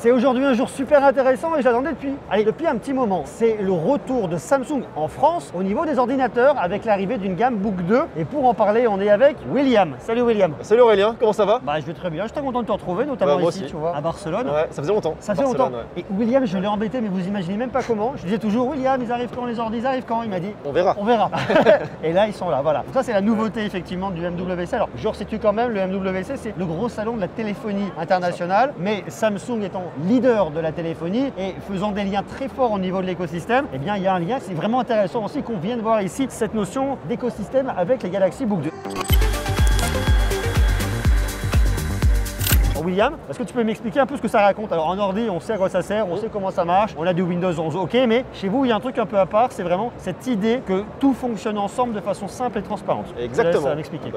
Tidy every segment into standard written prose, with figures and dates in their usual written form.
C'est aujourd'hui un jour super intéressant et j'attendais depuis un petit moment. C'est le retour de Samsung en France au niveau des ordinateurs avec l'arrivée d'une gamme Book 2. Et pour en parler, on est avec William. Salut William. Salut Aurélien, comment ça va? Bah je vais très bien, je suis très content de te retrouver, notamment moi ici, aussi. tu vois, à Barcelone. Ouais, ça faisait longtemps. Ça fait longtemps. Et William, je l'ai embêté, mais vous imaginez même pas comment. Je disais toujours, William, ils arrivent quand les ordi, ils arrivent quand? Il m'a dit, On verra. on verra. Et là, ils sont là, voilà. Donc ça, c'est la nouveauté effectivement du MWC. Alors, je resitue quand même, le MWC, c'est le gros salon de la téléphonie internationale, mais Samsung étant leader de la téléphonie et faisant des liens très forts au niveau de l'écosystème, eh bien, il y a un lien, c'est vraiment intéressant aussi qu'on vienne voir ici cette notion d'écosystème avec les Galaxy Book 2. William, est-ce que tu peux m'expliquer un peu ce que ça raconte? Alors en ordi, on sait à quoi ça sert, on sait comment ça marche, on a du Windows 11, ok, mais chez vous, il y a un truc un peu à part, c'est vraiment cette idée que tout fonctionne ensemble de façon simple et transparente. Exactement. Ça va m'expliquer.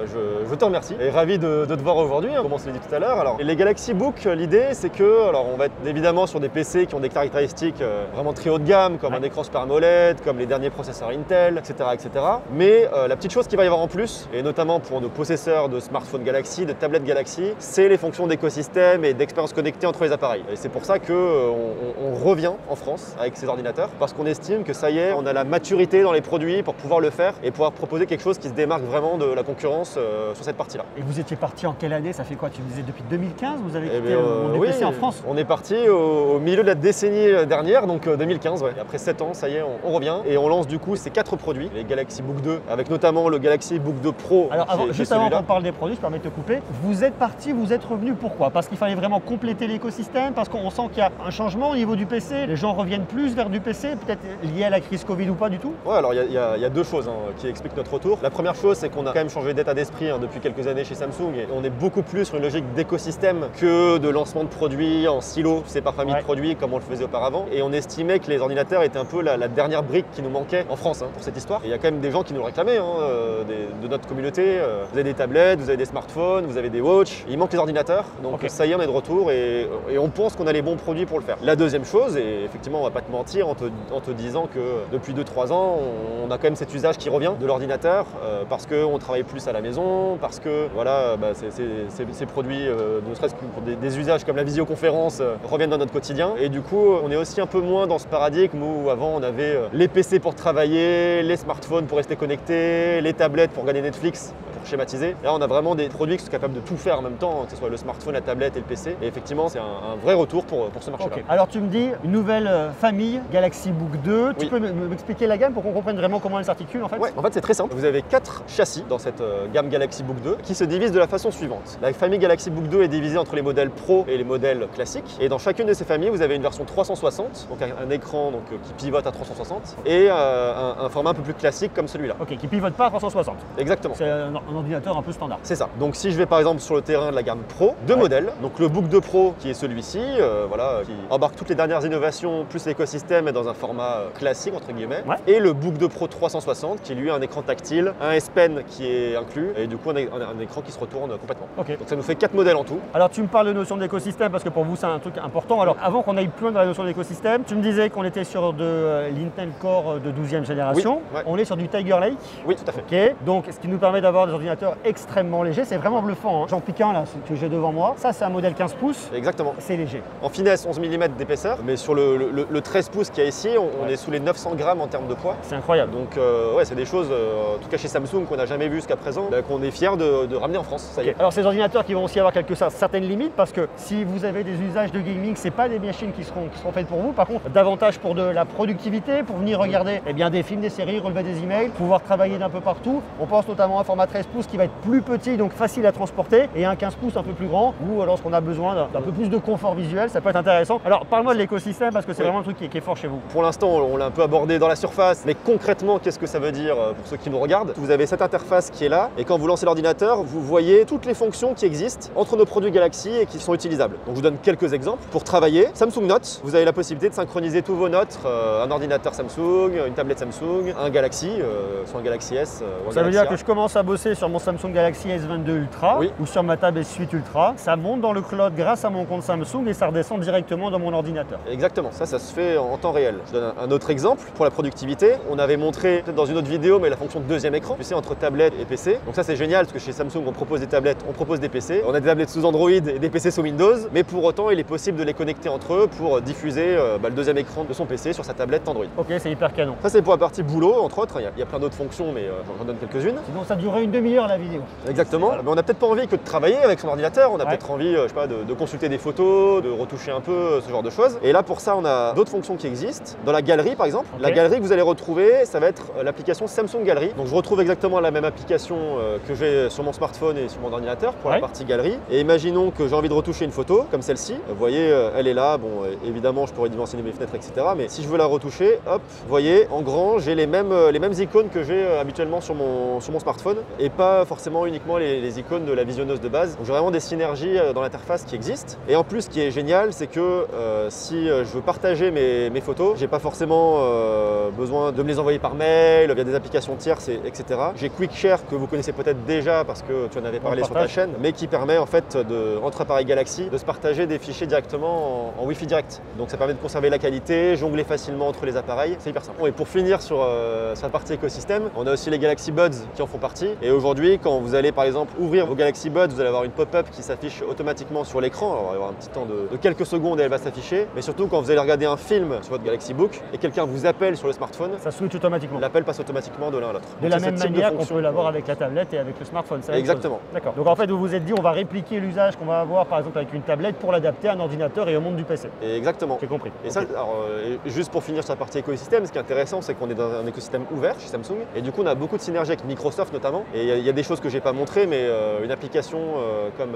Je te remercie et ravi de te voir aujourd'hui, comme on se l'a dit tout à l'heure. Alors les Galaxy Book, l'idée c'est que, alors on va être évidemment sur des PC qui ont des caractéristiques vraiment très haut de gamme, comme un écran Super AMOLED, comme les derniers processeurs Intel, etc. Mais la petite chose qu'il va y avoir en plus, et notamment pour nos possesseurs de smartphones Galaxy, de tablettes Galaxy, c'est les fonctions d'écosystème et d'expérience connectée entre les appareils. Et c'est pour ça qu'on revient en France avec ces ordinateurs, parce qu'on estime que ça y est, on a la maturité dans les produits pour pouvoir le faire et pouvoir proposer quelque chose qui se démarque vraiment de la concurrence sur cette partie-là. Et vous étiez parti en quelle année? Ça fait quoi? Tu me disais depuis 2015, vous avez quitté le PC en France? On est parti au milieu de la décennie dernière, donc 2015. Ouais. Et après 7 ans, ça y est, on revient et on lance du coup ces 4 produits, les Galaxy Book 2, avec notamment le Galaxy Book 2 Pro. Alors juste avant qu'on parle des produits, je permets de te couper, vous êtes parti, vous êtes revenu, pourquoi? Parce qu'il fallait vraiment compléter l'écosystème, parce qu'on sent qu'il y a un changement au niveau du PC, les gens reviennent plus vers du PC, peut-être lié à la crise Covid ou pas du tout? Ouais, alors il y a deux choses qui expliquent notre retour. La première chose, c'est qu'on a quand même changé d'état d'esprit depuis quelques années chez Samsung et on est beaucoup plus sur une logique d'écosystème que de lancement de produits en silo, c'est par famille de produits comme on le faisait auparavant. Et on estimait que les ordinateurs étaient un peu la dernière brique qui nous manquait en France pour cette histoire. Et il y a quand même des gens qui nous le réclamaient de notre communauté. Vous avez des tablettes, vous avez des smartphones, vous avez des watches. Il manque les ordinateurs. Donc ça y est, on est de retour et on pense qu'on a les bons produits pour le faire. La deuxième chose, et effectivement on va pas te mentir en te disant que depuis 2-3 ans, on a quand même cet usage qui revient de l'ordinateur parce qu'on travaille plus à la maison, parce que voilà, ces produits, ne serait-ce que pour des usages comme la visioconférence, reviennent dans notre quotidien. Et du coup, on est aussi un peu moins dans ce paradigme où avant on avait les PC pour travailler, les smartphones pour rester connectés, les tablettes pour regarder Netflix, pour schématiser. Là, on a vraiment des produits qui sont capables de tout faire en même temps, que ce soit le smartphone, la tablette et le PC. Et effectivement, c'est un vrai retour pour ce marché-là. Alors tu me dis, une nouvelle famille, Galaxy Book 2. Tu peux m'expliquer la gamme pour qu'on comprenne vraiment comment elle s'articule en fait? Ouais, en fait c'est très simple. Vous avez 4 châssis dans cette gamme Galaxy Book 2 qui se divisent de la façon suivante. La famille Galaxy Book 2 est divisée entre les modèles Pro et les modèles classiques. Et dans chacune de ces familles, vous avez une version 360, donc un écran qui pivote à 360 et un format un peu plus classique comme celui-là. Ok, qui pivote pas à 360. Exactement. C'est un ordinateur un peu standard. C'est ça. Donc si je vais par exemple sur le terrain de la gamme Pro, deux modèles. Donc le Book 2 Pro qui est celui-ci, qui embarque toutes les dernières innovations plus l'écosystème et dans un format classique entre guillemets. Et le Book 2 Pro 360 qui lui a un écran tactile, un S Pen qui est inclus et du coup un écran qui se retourne complètement. Donc ça nous fait 4 modèles en tout. Alors tu me parles de notion d'écosystème parce que pour vous c'est un truc important. Alors avant qu'on aille plus loin dans la notion d'écosystème, tu me disais qu'on était sur de l'Intel Core de 12e génération. On est sur du Tiger Lake. Oui, tout à fait. Donc ce qui nous permet d'avoir des ordinateurs extrêmement légers, c'est vraiment bluffant. J'en pique un là, ce que j'ai devant moi. Ça c'est un modèle 15 pouces. Exactement. C'est léger. En finesse 11 mm d'épaisseur, mais sur le 13 pouces qu'il y a ici, on est sous les 900 grammes en termes de poids. C'est incroyable. Donc c'est des choses, en tout cas chez Samsung, qu'on n'a jamais vu jusqu'à présent, qu'on est fiers de ramener en France. Ça y est. Alors ces ordinateurs qui vont aussi avoir certaines limites parce que si vous avez des usages de gaming, c'est pas des machines qui seront faites pour vous. Par contre, davantage pour de la productivité, pour venir regarder des films, des séries, relever des emails, pouvoir travailler d'un peu partout. On pense notamment à un format 13 pouces qui va être plus petit, donc facile à transporter, et un 15 pouces un peu plus grand, où lorsqu'on a besoin d'un peu plus de confort visuel, ça peut être intéressant. Alors parle-moi de l'écosystème parce que c'est vraiment un truc qui est fort chez vous. Pour l'instant, on l'a un peu abordé dans la surface, mais concrètement, qu'est-ce que ça veut dire pour ceux qui nous regardent? Vous avez cette interface qui est là, et quand vous lancez l'ordinateur, vous voyez toutes les fonctions qui existent entre nos produits Galaxy et qui sont utilisables. Donc je vous donne quelques exemples. Pour travailler, Samsung Notes, vous avez la possibilité de synchroniser tous vos notes, un ordinateur Samsung, une tablette Samsung, un Galaxy, soit un Galaxy S ou un Galaxy A. Ça veut dire que je commence à bosser utiliser sur mon Samsung Galaxy S22 Ultra ou sur ma Tab S8 Ultra, ça monte dans le cloud grâce à mon compte Samsung et ça redescend directement dans mon ordinateur. Exactement, ça se fait en temps réel. Je donne un autre exemple pour la productivité. On avait montré peut-être dans une autre vidéo, mais la fonction de deuxième écran, tu sais, entre tablette et PC. Donc ça c'est génial parce que chez Samsung on propose des tablettes, on propose des PC. On a des tablettes sous Android et des PC sous Windows, mais pour autant il est possible de les connecter entre eux pour diffuser le deuxième écran de son PC sur sa tablette Android. Ok, c'est hyper canon. Ça c'est pour la partie boulot, entre autres. Il y a plein d'autres fonctions, mais j'en donne quelques-unes. Sinon ça durerait une demi-heure la vidéo. Exactement. Mais on n'a peut-être pas envie que de travailler avec son ordinateur. On a peut-être envie, je sais pas, de consulter des photos, de retoucher un peu, ce genre de choses. Et là pour ça on a d'autres fonctions qui existent. Dans la galerie par exemple, la galerie que vous allez retrouver, ça va être l'application Samsung Gallery. Donc je retrouve exactement la même application que j'ai sur mon smartphone et sur mon ordinateur pour la partie galerie. Et imaginons que j'ai envie de retoucher une photo comme celle-ci. Vous voyez, elle est là. Bon, évidemment, je pourrais dimensionner mes fenêtres, etc. Mais si je veux la retoucher, hop, vous voyez, en grand, j'ai les mêmes icônes que j'ai habituellement sur mon smartphone et pas forcément uniquement les icônes de la visionneuse de base. Donc j'ai vraiment des synergies dans l'interface qui existent. Et en plus, ce qui est génial, c'est que si je veux partager mes photos, j'ai pas forcément besoin de me les envoyer par mail, via des applications tierces, etc. J'ai QuickShare que vous connaissez peut-être déjà parce que tu en avais parlé sur ta chaîne, mais qui permet en fait entre appareils Galaxy de se partager des fichiers directement en Wi-Fi direct. Donc ça permet de conserver la qualité, jongler facilement entre les appareils, c'est hyper simple. Bon, et pour finir sur la partie écosystème, on a aussi les Galaxy Buds qui en font partie. Et aujourd'hui, quand vous allez par exemple ouvrir vos Galaxy Buds, vous allez avoir une pop-up qui s'affiche automatiquement sur l'écran. Alors il va y avoir un petit temps de quelques secondes et elle va s'afficher. Mais surtout quand vous allez regarder un film sur votre Galaxy Book et quelqu'un vous appelle sur le smartphone, ça switch automatiquement. L'appel passe automatiquement de l'un à l'autre. De la même manière qu'on peut l'avoir avec la tablette et avec le smartphone. Exactement. D'accord. Donc en fait, vous vous êtes dit, on va répliquer l'usage qu'on va avoir par exemple avec une tablette pour l'adapter à un ordinateur et au monde du PC. Exactement. J'ai compris. Et ça, alors, juste pour finir sur la partie écosystème, ce qui est intéressant, c'est qu'on est dans un écosystème ouvert chez Samsung et du coup, on a beaucoup de synergies avec Microsoft notamment. Et il y a des choses que j'ai pas montrées, mais une application comme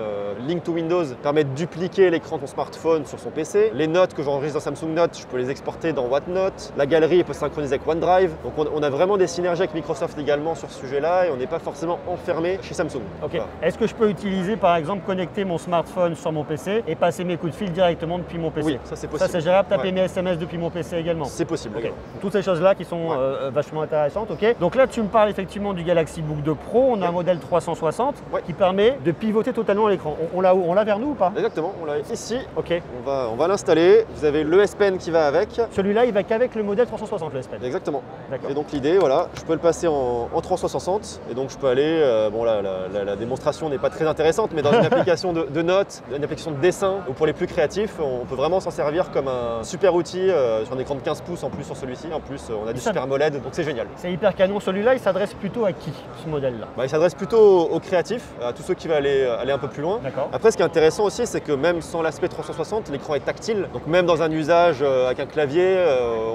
Link to Windows permet de dupliquer l'écran de son smartphone sur son PC. Les notes que j'enregistre dans Samsung Notes, je peux les exporter dans OneNote. La galerie peut synchroniser avec OneDrive. Donc on a vraiment des synergies avec Microsoft également sur ce sujet-là et on n'est pas forcément enfermé chez Samsung. Ok. Voilà. Est-ce que je peux utiliser par exemple connecter mon smartphone sur mon PC et passer mes coups de fil directement depuis mon PC? Oui, ça c'est possible. Ça c'est gérable, taper mes SMS depuis mon PC également? C'est possible. Okay. Toutes ces choses-là qui sont vachement intéressantes. Ok. Donc là tu me parles effectivement du Galaxy Book 2 Pro, on a un modèle 360 qui permet de pivoter totalement l'écran. On l'a où? On l'a vers nous ou pas? Exactement, on l'a ici. Ok. On va l'installer. Vous avez le S Pen qui va avec. Celui-là il va qu'avec le modèle 360 le S Pen. Exactement. Et donc l'idée, voilà, je peux le passer en 360 et donc je peux aller, bon là la démonstration n'est pas très intéressante, mais dans une application de notes, une application de dessin, ou pour les plus créatifs, on peut vraiment s'en servir comme un super outil sur un écran de 15 pouces en plus sur celui-ci. En plus, on a du Super AMOLED, donc c'est génial. C'est hyper canon. Celui-là, il s'adresse plutôt à qui, ce modèle-là? Il s'adresse plutôt aux créatifs, à tous ceux qui veulent aller un peu plus loin. Après, ce qui est intéressant aussi, c'est que même sans l'aspect 360, l'écran est tactile. Donc même dans un usage avec un clavier,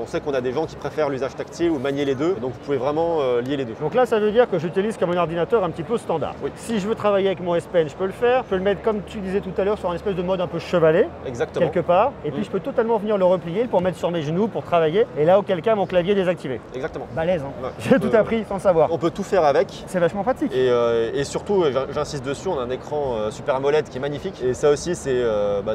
on sait qu'on a des gens qui préfèrent l'usage tactile ou manier les deux. Donc vous pouvez vraiment lier les deux. Donc là, ça veut dire que j'utilise comme un ordinateur un petit peu standard. Oui. Si je veux travailler avec mon S Pen, je peux le faire. Je peux le mettre, comme tu disais tout à l'heure, sur un espèce de mode un peu chevalet. Exactement. Quelque part. Et puis je peux totalement venir le replier pour mettre sur mes genoux, pour travailler. Et là, auquel cas, mon clavier est désactivé. Exactement. Balèze, hein. Ouais, j'ai tout appris sans le savoir. On peut tout faire avec. C'est vachement pratique. Et surtout, j'insiste dessus, on a un écran Super AMOLED qui est magnifique. Et ça aussi, c'est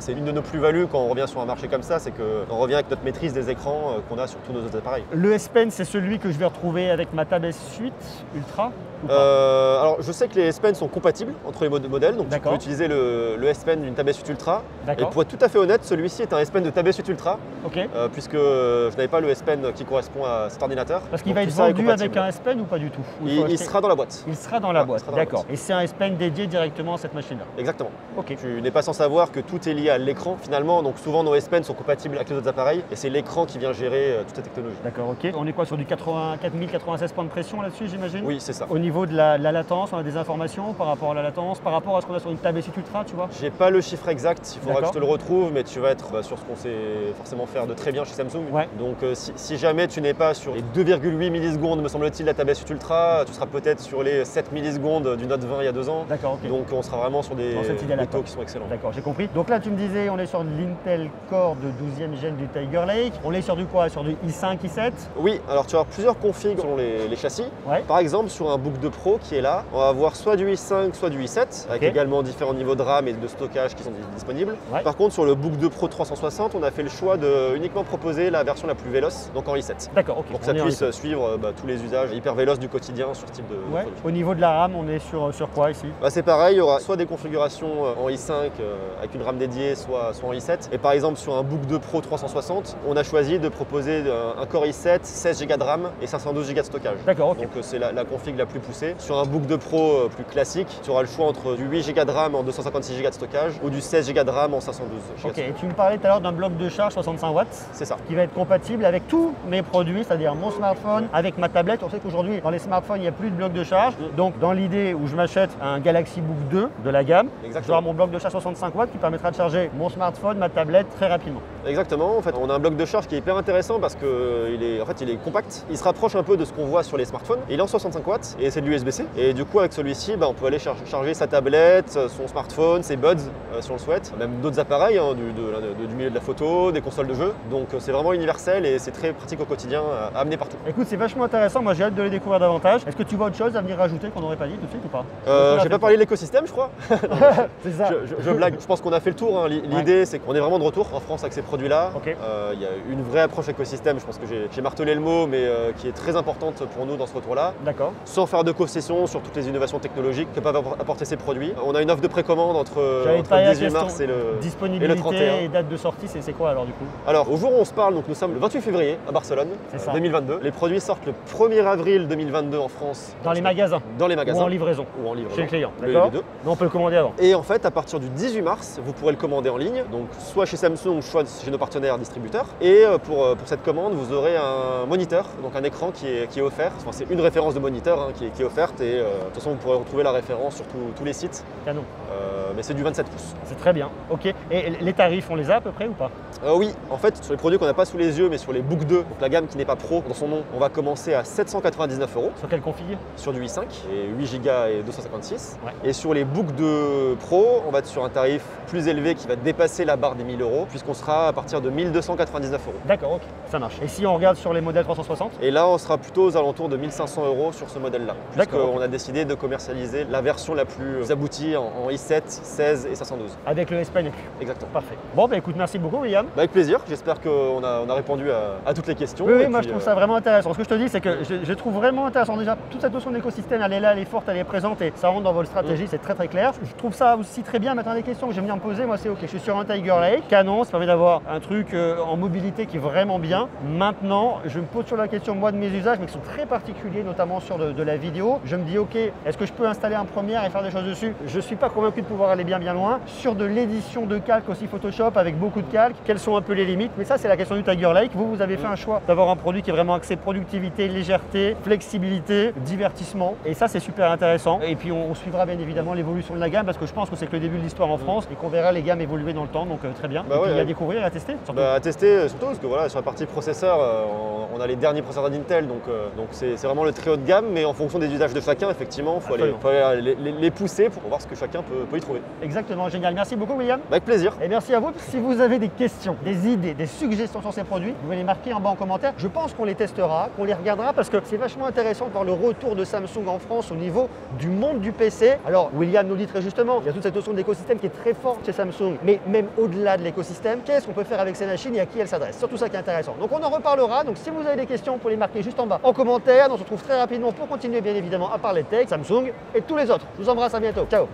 l'une de nos plus-values quand on revient sur un marché comme ça, c'est qu'on revient avec notre maîtrise des écrans qu'on a sur tous nos autres appareils. Le S Pen, c'est celui que je vais retrouver avec ma Tab S8 Ultra ou pas alors, je sais que les S Pen sont compatibles entre les modèles, donc tu peux utiliser le S Pen d'une Tab S8 Ultra. Et pour être tout à fait honnête, celui-ci est un S Pen de Tab S8 Ultra, puisque je n'avais pas le S Pen qui correspond à cet ordinateur. Parce qu'il va être vendu avec un S Pen ou pas du tout? Il sera dans la boîte. Il sera dans la boîte, d'accord. Et c'est un S Pen dédié directement à cette machine-là? Exactement. Ok. Tu n'es pas sans savoir que tout est lié à l'écran finalement, donc souvent nos S Pen sont compatibles avec les autres appareils et c'est l'écran qui vient gérer toute la technologie. D'accord, ok. On est quoi sur du 4096 points de pression là-dessus, j'imagine? Oui, c'est ça. Au niveau de la latence, on a des informations par rapport à la latence, par rapport à ce qu'on a sur une Tab S8 Ultra, tu vois? J'ai pas le chiffre exact, il faudra que je te le retrouve, mais tu vas être sur ce qu'on sait forcément faire de très bien chez Samsung. Donc si jamais tu n'es pas sur les 2,8 millisecondes, me semble-t-il, la Tab S8 Ultra, tu seras peut-être sur les 7 millisecondes du Note 20 il y a 2 ans. D'accord, ok. Donc on sera vraiment sur des taux qui sont excellents. D'accord, j'ai compris. Donc là, tu me disais, on est sur de l'Intel Core de 12e gène du Tiger Lake. On est sur du quoi? Sur du i5, i7? Oui, alors tu vas avoir plusieurs configs selon les châssis. Par exemple, sur un Book 2 Pro qui est là, on va avoir soit du i5, soit du i7, avec également différents niveaux de RAM et de stockage qui sont disponibles. Par contre, sur le Book 2 Pro 360, on a fait le choix de uniquement proposer la version la plus véloce, donc en i7. D'accord, ok. Pour que ça puisse suivre tous les usages hyper véloces du quotidien sur ce type de produit. niveau de la RAM, on est sur quoi ici? Bah, c'est pareil, il y aura soit des configurations en i5 avec une RAM dédiée, soit en i7. Et par exemple, sur un Book 2 Pro 360, on a choisi de proposer un Core i7, 16 Go de RAM et 512 Go de stockage. D'accord, ok. Donc c'est la config la plus poussée. Sur un Book 2 Pro plus classique, tu auras le choix entre du 8 Go de RAM en 256 Go de stockage ou du 16 Go de RAM en 512 Go. Ok, et tu me parlais tout à l'heure d'un bloc de charge 65 watts. C'est ça. Qui va être compatible avec tous mes produits, c'est-à-dire mon smartphone, avec ma tablette. On sait qu'aujourd'hui, dans les smartphones, il n'y a plus de bloc de charge. Donc, dans l'idée où je m'achète un Galaxy Book 2 de la gamme, j'aurai mon bloc de charge 65 watts qui permettra de charger mon smartphone, ma tablette très rapidement. Exactement. En fait, on a un bloc de charge qui est hyper intéressant parce qu'il est compact. Il se rapproche un peu de ce qu'on voit sur les smartphones. Il est en 65 watts et c'est de l'USB-C. Et du coup, avec celui-ci, on peut aller charger sa tablette, son smartphone, ses buds si on le souhaite, même d'autres appareils du milieu de la photo, des consoles de jeux. Donc, c'est vraiment universel et c'est très pratique au quotidien à amener partout. Écoute, c'est vachement intéressant. Moi, j'ai hâte de les découvrir davantage. Est-ce que tu vois autre chose à venir rajouter qu'on n'aurait pas dit tout de suite ou pas? J'ai pas parlé de l'écosystème, je crois. C'est ça. Je blague. Je pense qu'on a fait le tour. Hein. L'idée, c'est qu'on est vraiment de retour en France avec ces produits-là. Okay. Il y a une vraie approche écosystème. Je pense que j'ai martelé le mot, mais qui est très importante pour nous dans ce retour-là. D'accord. Sans faire de concessions sur toutes les innovations technologiques que peuvent apporter ces produits. On a une offre de précommande entre le 18 mars et le 31. Et date de sortie, c'est quoi alors du coup? Alors, au jour où on se parle, donc nous sommes le 28 février à Barcelone 2022. Les produits sortent le 1er avril 2022 en France. Dans les magasins? Dans les magasins. Ou en livraison? Ou en livraison. Chez le client, d'accord. Mais on peut le commander avant. Et en fait, à partir du 18 mars, vous pourrez le commander en ligne, donc soit chez Samsung, soit chez nos partenaires distributeurs. Et pour cette commande, vous aurez un moniteur, donc un écran qui est offert. Enfin, c'est une référence de moniteur qui est offerte et de toute façon, vous pourrez retrouver la référence sur tous les sites. Canon. Mais c'est du 27 pouces. C'est très bien, ok. Et les tarifs, on les a à peu près ou pas? Oui, en fait, sur les produits qu'on n'a pas sous les yeux, mais sur les Book 2, donc la gamme qui n'est pas Pro dans son nom, on va commencer à 799 €. Sur quelle config? Sur du i5 et 8 Go et 256. Ouais. Et sur les Book 2 Pro, on va être sur un tarif plus élevé qui va dépasser la barre des 1000 €, puisqu'on sera à partir de 1299 €. D'accord, ok, ça marche. Et si on regarde sur les modèles 360? Et là, on sera plutôt aux alentours de 1500 € sur ce modèle-là, puisqu'on okay. a décidé de commercialiser la version la plus aboutie en i7, 16 et 512. Avec le S Pen inclus. Exactement. Parfait. Bon, bah écoute, merci beaucoup, William. Avec plaisir. J'espère qu'on a répondu à toutes les questions. Oui, moi je trouve ça vraiment intéressant. Ce que je te dis, c'est que je trouve vraiment intéressant. Déjà, toute cette notion d'écosystème, elle est là, elle est forte, elle est présente et ça rentre dans votre stratégie, c'est très clair. Je trouve ça aussi très bien. Maintenant, les questions que j'aime bien me poser, moi, c'est ok, je suis sur un Tiger Lake, canon, ça permet d'avoir un truc en mobilité qui est vraiment bien. Maintenant, je me pose sur la question, moi, de mes usages, mais qui sont très particuliers, notamment sur de la vidéo. Je me dis, ok, est-ce que je peux installer un Premiere et faire des choses dessus? Je ne suis pas convaincu de pouvoir aller bien loin. Sur de l'édition de calque aussi Photoshop avec beaucoup de calques, quelles sont un peu les limites? Mais ça, c'est la question du Tiger Lake. Vous avez fait un choix d'avoir un produit qui est vraiment axé productivité, légèreté, flexibilité, divertissement. Et ça, c'est super intéressant. Et puis, on suivra bien évidemment l'évolution de la gamme parce que je pense que c'est que le début de l'histoire en France et qu'on verra les gammes évoluer dans le temps. Donc, très bien. Et puis, à découvrir, à tester. À tester surtout parce que voilà, sur la partie processeur, on a les derniers processeurs d'Intel. Donc c'est vraiment le très haut de gamme. Mais en fonction des usages de chacun, effectivement, il faut aller les pousser pour voir ce que chacun peut y trouver. Exactement, génial. Merci beaucoup, William. Avec plaisir. Et merci à vous. Si vous avez des questions, des idées, des suggestions sur ces produits, vous pouvez les marquer en bas en commentaire. Je pense qu'on les testera, qu'on les regardera parce que c'est vachement intéressant de voir le retour de Samsung en France au niveau du monde du PC. Alors, William nous dit très justement, il y a toute cette notion d'écosystème qui est très forte chez Samsung. Mais même au-delà de l'écosystème, qu'est-ce qu'on peut faire avec ces machines et à qui elles s'adressent? C'est surtout ça qui est intéressant. Donc, on en reparlera. Donc, si vous avez des questions, vous pouvez les marquer juste en bas en commentaire. On se retrouve très rapidement pour continuer, bien évidemment, à parler tech, Samsung et tous les autres. Je vous embrasse, à bientôt. Ciao.